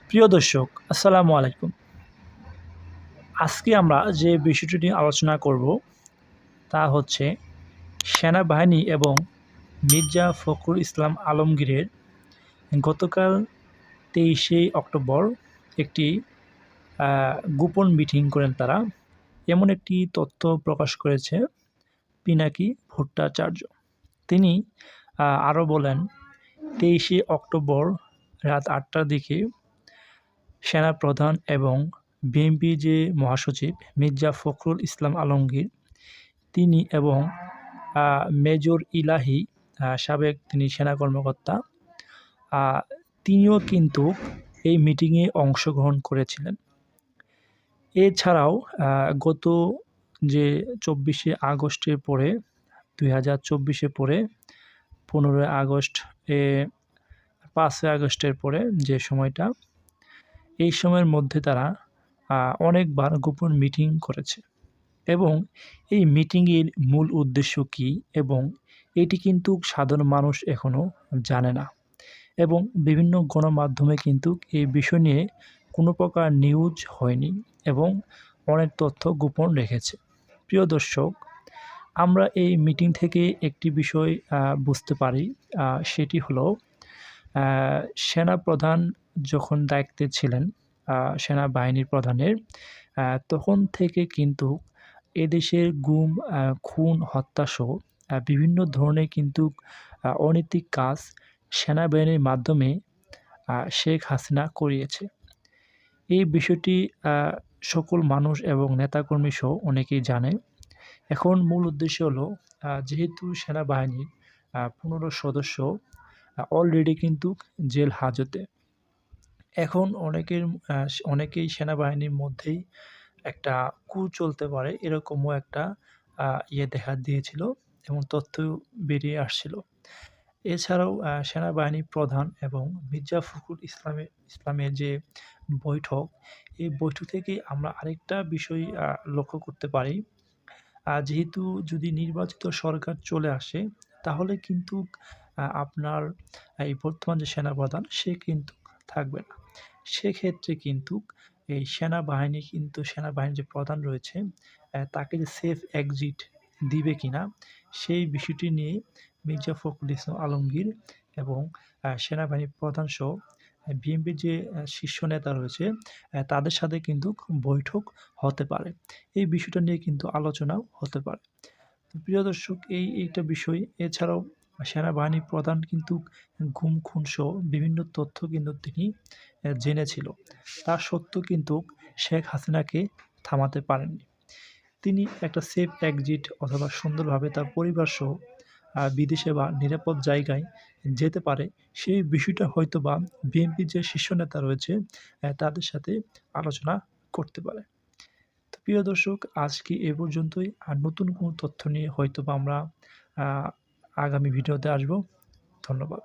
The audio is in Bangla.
প্রিয় দর্শক, আসসালামু আলাইকুম। আজকে আমরা যে বিষয়টি নিয়ে আলোচনা করব তা হচ্ছে সেনাবাহিনী এবং মির্জা ফখরুল ইসলাম আলমগীরের গতকাল 23শে অক্টোবর একটি গোপন মিটিং করেন তারা। এমন একটি তথ্য প্রকাশ করেছে পিনাকি ভট্টাচার্য। তিনি আরও বলেন 23শে অক্টোবর রাত ৮টার দিকে সেনাপ্রধান এবং বিএনপির যে মহাসচিব মির্জা ফখরুল ইসলাম আলমগীর তিনি এবং মেজর ইলাহি সাবেক তিনি সেনা কর্মকর্তা তিনিও কিন্তু এই মিটিংয়ে অংশগ্রহণ করেছিলেন। এছাড়াও গত যে 24শে আগস্টের পরে 2024-এ পরে 15ই আগস্ট 5ই আগস্টের পরে যে সময়টা, এই সময়ের মধ্যে তারা অনেকবার গোপন মিটিং করেছে এবং এই মিটিংয়ের মূল উদ্দেশ্য কী এবং এটি কিন্তু সাধারণ মানুষ এখনও জানে না এবং বিভিন্ন গণমাধ্যমে কিন্তু এই বিষয় নিয়ে কোনো প্রকার নিউজ হয়নি এবং অনেক তথ্য গোপন রেখেছে। প্রিয় দর্শক, আমরা এই মিটিং থেকে একটি বিষয় বুঝতে পারি, সেটি হলো সেনাপ্রধান যখন দায়িত্বে ছিলেন সেনাবাহিনীর প্রধানের, তখন থেকে কিন্তু এদেশের গুম, খুন, হত্যাসহ বিভিন্ন ধরনের কিন্তু অনৈতিক কাজ সেনাবাহিনীর মাধ্যমে শেখ হাসিনা করিয়েছে। এই বিষয়টি সকল মানুষ এবং নেতাকর্মীসহ অনেকেই জানে। এখন মূল উদ্দেশ্য হলো, যেহেতু সেনাবাহিনীর 15 সদস্য অলরেডি কিন্তু জেল হাজতে। এখন অনেকেই সেনাবাহিনীর মধ্যেই একটা কূ চলতে পারে এরকমও একটা দেখা দিয়েছিল এবং তথ্য বেরিয়ে আসছিল। এছাড়াও সেনাবাহিনী প্রধান এবং মির্জা ফখরুল ইসলামের যে বৈঠক, এই বৈঠক থেকে আমরা আরেকটা বিষয় লক্ষ্য করতে পারি। যেহেতু যদি নির্বাচিত সরকার চলে আসে তাহলে কিন্তু আপনার এই বর্তমান যে সেনাপ্রধান সে কিন্তু থাকবে না। সেক্ষেত্রে কিন্তু এই সেনাবাহিনীর যে প্রধান রয়েছে তাকে যে সেফ এক্সিট দিবে কিনা সেই বিষয়টি নিয়ে মির্জা ফখরুল ইসলাম আলমগীর এবং সেনাবাহিনীর প্রধানসহ বিএনপির যে শীর্ষ নেতা রয়েছে তাদের সাথে কিন্তু বৈঠক হতে পারে। এই বিষয়টা নিয়ে কিন্তু আলোচনাও হতে পারে। প্রিয় দর্শক, এইটা বিষয়। এছাড়াও সেনাবাহিনী প্রধান কিন্তু গুম খুনসহ বিভিন্ন তথ্য কিন্তু তিনি জেনেছিল। তা সত্ত্বেও কিন্তু শেখ হাসিনাকে থামাতে পারেননি। তিনি একটা সেফ এক্সিট অথবা সুন্দরভাবে তার পরিবারসহ বিদেশে বা নিরাপদ জায়গায় যেতে পারে, সেই বিষয়টা হয়তোবা বিএনপির যে শীর্ষ নেতা রয়েছে তাদের সাথে আলোচনা করতে পারে। তো প্রিয় দর্শক, আজকে এ পর্যন্তই। আর নতুন কোনো তথ্য নিয়ে হয়তোবা আমরা আগামী ভিডিওতে আসব। ধন্যবাদ।